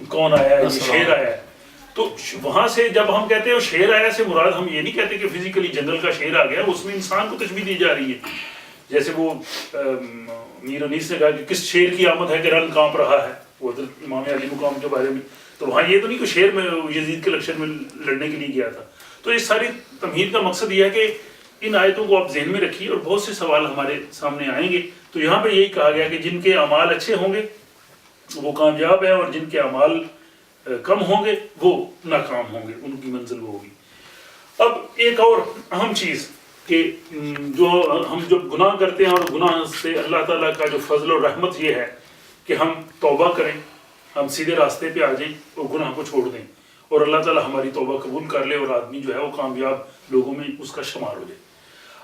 کون آیا ہے، یہ شیر آیا ہے. تو وہاں سے جب ہم کہتے ہیں شیر آیا سے مراد ہم یہ نہیں کہتے کہ فزیکلی جنگل کا شیر آ گیا، اس میں انسان کو تشبیہ دی جا رہی ہے. جیسے وہ میر انیس نے کہا کہ کس شیر کی آمد ہے کہ رن کانپ رہا ہے، وہ حضرت امام علی مقام کے بارے میں. تو وہاں یہ تو نہیں کہ شیر میں یزید کے لشکر میں لڑنے کے لیے گیا تھا. تو اس ساری تمہید کا مقصد یہ ہے کہ ان آیتوں کو آپ ذہن میں رکھیے، اور بہت سے سوال ہمارے سامنے آئیں گے. تو یہاں پہ یہی کہا گیا کہ جن کے اعمال اچھے ہوں گے وہ کامیاب ہیں، اور جن کے اعمال کم ہوں گے وہ ناکام ہوں گے، ان کی منزل وہ ہوگی. اب ایک اور اہم چیز کہ جو ہم جب گناہ کرتے ہیں، اور گناہ سے اللہ تعالیٰ کا جو فضل و رحمت یہ ہے کہ ہم توبہ کریں، ہم سیدھے راستے پہ آ جائیں اور گناہ کو چھوڑ دیں، اور اللہ تعالیٰ ہماری توبہ قبول کر لے، اور آدمی جو ہے وہ کامیاب لوگوں میں اس کا شمار ہو جائے.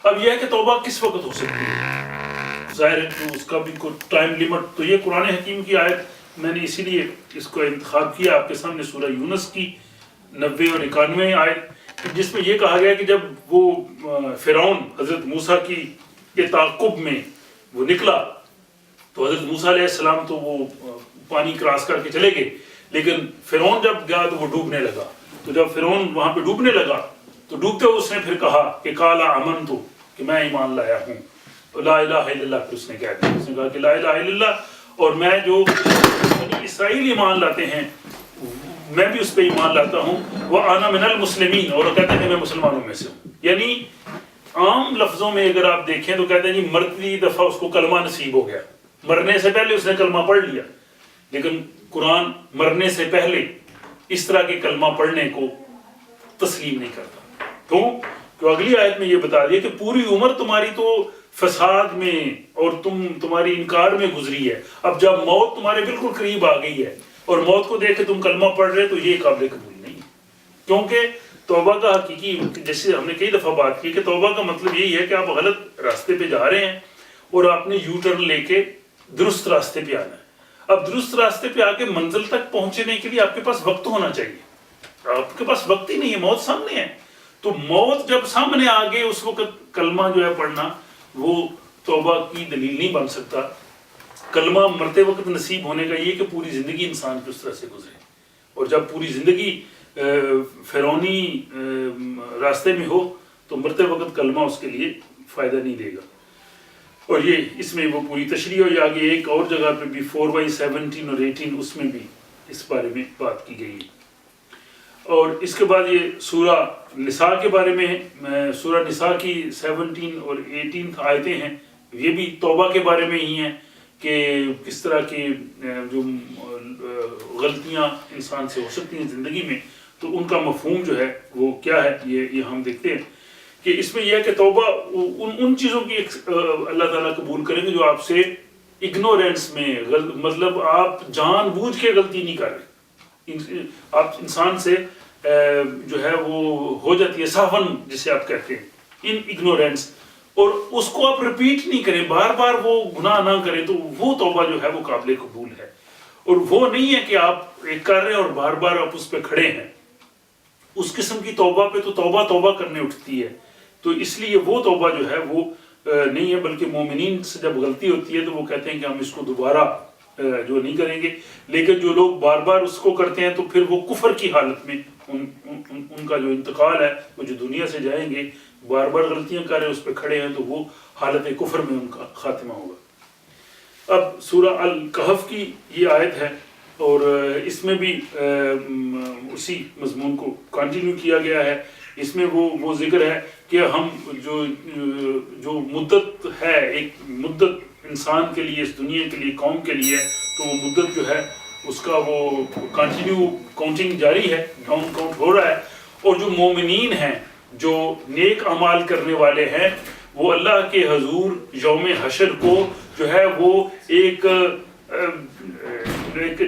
اب یہ ہے کہ توبہ کس وقت ہو سکتی ہے، ظاہر ہے کہ اس کا بھی کوئی ٹائم لیمٹ. تو یہ قرآن حکیم کی آیت میں نے اسی لیے اس کو انتخاب کیا آپ کے سامنے، سورہ یونس کی 90 اور 91 آیت، جس میں یہ کہا گیا کہ جب وہ فرعون حضرت موسیٰ کے تعاقب میں وہ نکلا، تو حضرت موسیٰ علیہ السلام تو وہ پانی کراس کر کے چلے گئے، لیکن فرعون جب گیا تو وہ ڈوبنے لگا. تو جب فرعون وہاں پہ ڈوبنے لگا تو ڈوبتے ہوئے اس نے پھر کہا کہ قال آمنت، کہ میں ایمان لایا ہوں، لا الہ الا اللہ. پھر اس نے کہا کہ لا الہ الا اللہ، اور میں جو بنی اسرائیل ایمان لاتے ہیں میں بھی اس پہ ایمان لاتا ہوں. وَأَنَا مِنَ الْمُسْلِمِينَ، اور وہ کہتے ہیں کہ میں مسلمانوں میں سے ہوں. یعنی عام لفظوں میں اگر آپ دیکھیں تو کہتے ہیں جی مرتی دفعہ اس کو کلمہ نصیب ہو گیا، مرنے سے پہلے اس نے کلمہ پڑھ لیا. لیکن قرآن مرنے سے پہلے اس طرح کے کلمہ پڑھنے کو تسلیم نہیں کرتا. کیوں؟ کہ اگلی آیت میں یہ بتا دیا کہ پوری عمر تمہاری تو فساد میں اور تمہاری انکار میں گزری ہے، اب جب موت تمہارے بالکل قریب آ گئی ہے اور موت کو دیکھ کے تم کلمہ پڑھ رہے تو یہ قابل قبول نہیں ہے. کیونکہ توبہ کا حقیقی، جیسے ہم نے کئی دفعہ بات کی کہ توبہ کا مطلب یہی ہے کہ آپ غلط راستے پہ جا رہے ہیں اور آپ نے یو ٹرن لے کے درست راستے پہ آنا ہے. اب درست راستے پہ آ کے منزل تک پہنچنے کے لیے آپ کے پاس وقت ہونا چاہیے. آپ کے پاس وقت ہی نہیں ہے، موت سامنے ہے. تو موت جب سامنے آ گئے اس وقت کلمہ جو ہے پڑھنا وہ توبہ کی دلیل نہیں بن سکتا. کلمہ مرتے وقت نصیب ہونے کا یہ کہ پوری زندگی انسان کی اس طرح سے گزرے، اور جب پوری زندگی فرعونی راستے میں ہو تو مرتے وقت کلمہ اس کے لیے فائدہ نہیں دے گا. اور یہ اس میں وہ پوری تشریح ہوئی. آگے ایک اور جگہ پہ بھی 4:17 اور 18 اس میں بھی اس بارے میں بات کی گئی ہے. اور اس کے بعد یہ سورہ نساء کے بارے میں سورہ نساء کی 17 اور 18 آیتیں ہیں، یہ بھی توبہ کے بارے میں ہی ہیں کہ کس طرح کی جو غلطیاں انسان سے ہو سکتی ہیں زندگی میں، تو ان کا مفہوم جو ہے وہ کیا ہے یہ ہم دیکھتے ہیں. کہ اس میں یہ ہے کہ توبہ ان چیزوں کی اللہ تعالیٰ قبول کریں گے جو آپ سے اگنورینس میں، مطلب آپ جان بوجھ کے غلطی نہیں کر رہے. آپ انسان سے جو ہے وہ ہو جاتی ہے سہون جسے آپ کہتے ہیں، ان اگنورینس، اور اس کو آپ ریپیٹ نہیں کریں، بار بار وہ گناہ نہ کریں، تو وہ توبہ جو ہے وہ قابل قبول ہے. اور وہ نہیں ہے کہ آپ ایک کر رہے ہیں اور بار بار آپ اس پہ کھڑے ہیں. اس قسم کی توبہ پہ تو توبہ کرنے اٹھتی ہے. تو اس لیے وہ توبہ جو ہے وہ نہیں ہے، بلکہ مومنین سے جب غلطی ہوتی ہے تو وہ کہتے ہیں کہ ہم اس کو دوبارہ جو نہیں کریں گے. لیکن جو لوگ بار بار اس کو کرتے ہیں تو پھر وہ کفر کی حالت میں ان کا جو انتقال ہے، وہ جو دنیا سے جائیں گے بار بار غلطیاں کر رہے ہیں اس پہ کھڑے ہیں، تو وہ حالت کفر میں ان کا خاتمہ ہوگا. اب سورہ الکہف کی یہ آیت ہے، اور اس میں بھی اسی مضمون کو کنٹینیو کیا گیا ہے. اس میں وہ ذکر ہے کہ ہم جو مدت ہے، ایک مدت انسان کے لیے، اس دنیا کے لیے، قوم کے لیے، تو وہ مدت جو ہے اس کا وہ کنٹینیو کاؤنٹنگ جاری ہے، ڈاؤن کاؤنٹ ہو رہا ہے. اور جو مومنین ہیں، جو نیک اعمال کرنے والے ہیں، وہ اللہ کے حضور یوم حشر کو جو ہے وہ ایک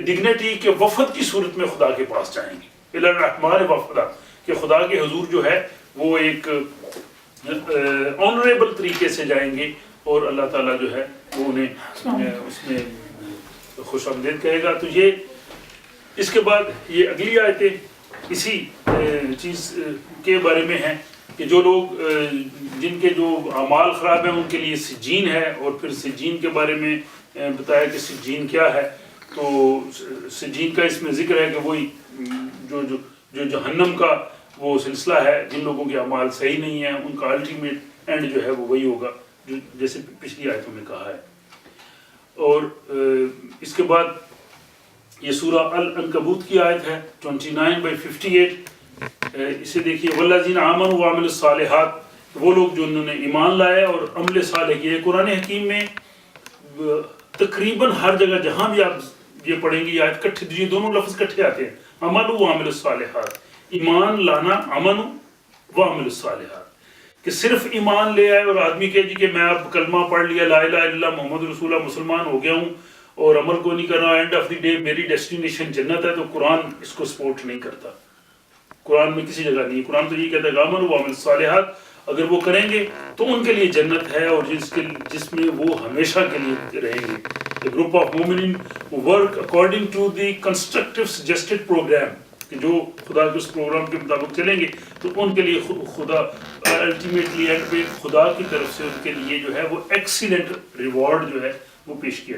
ڈگنیٹی کے وفد کی صورت میں خدا کے پاس جائیں گے. الی الرحمن وفدا، کہ خدا کے حضور جو ہے وہ ایک آنریبل طریقے سے جائیں گے، اور اللہ تعالیٰ جو ہے وہ انہیں اس میں خوش آمدید کہے گا. تو یہ اس کے بعد یہ اگلی آیتیں اسی چیز کے بارے میں ہیں کہ جو لوگ جن کے جو اعمال خراب ہیں ان کے لیے سجین ہے. اور پھر سجین کے بارے میں بتایا کہ سجین کیا ہے. تو سجین کا اس میں ذکر ہے کہ وہی جو جہنم کا وہ سلسلہ ہے، جن لوگوں کے اعمال صحیح نہیں ہیں ان کا الٹیمیٹ اینڈ جو ہے وہ وہی ہوگا، جو جیسے پچھلی آیتوں میں کہا ہے۔ اور اس کے بعد یہ سورہ العنکبوت کی آیت ہے 29/58، اسے دیکھیے، والذین آمنوا وعملوا الصالحات، وہ لوگ جو انہوں نے ایمان لائے اور عمل صالح کیے۔ قرآن حکیم میں تقریباً ہر جگہ جہاں بھی آپ یہ پڑھیں گے یہ آیت کٹھے، یہ دونوں لفظ کٹھے آتے ہیں، عمل و عمل الصالحات، ایمان لانا، امن و عمل الصالحات، کہ صرف ایمان لے آئے اور آدمی کہے جی کہ میں اب کلمہ پڑھ لیا، لا الہ الا اللہ محمد رسول اللہ، مسلمان ہو گیا ہوں اور عمل کو نہیں کرنا، اینڈ آف دی ڈے میری ڈیسٹینیشن جنت ہے، تو قرآن اس کو سپورٹ نہیں کرتا۔ قرآن میں کسی جگہ نہیں ہے، قرآن تو یہ کہتا ہے کہ امن و عمل الصالحات اگر وہ کریں گے تو ان کے لیے جنت ہے، اور جس میں وہ ہمیشہ کے لیے رہیں گے۔ A group of مومنین who work according to the constructive suggested program، کہ جو خدا کے اس پروگرام کے مطابق چلیں گے تو ان کے لیے خدا الٹیمیٹلی اینڈ پہ خدا کی طرف سے ان کے لیے جو ہے وہ ایکسیلنٹ ریوارڈ جو ہے وہ پیش کیا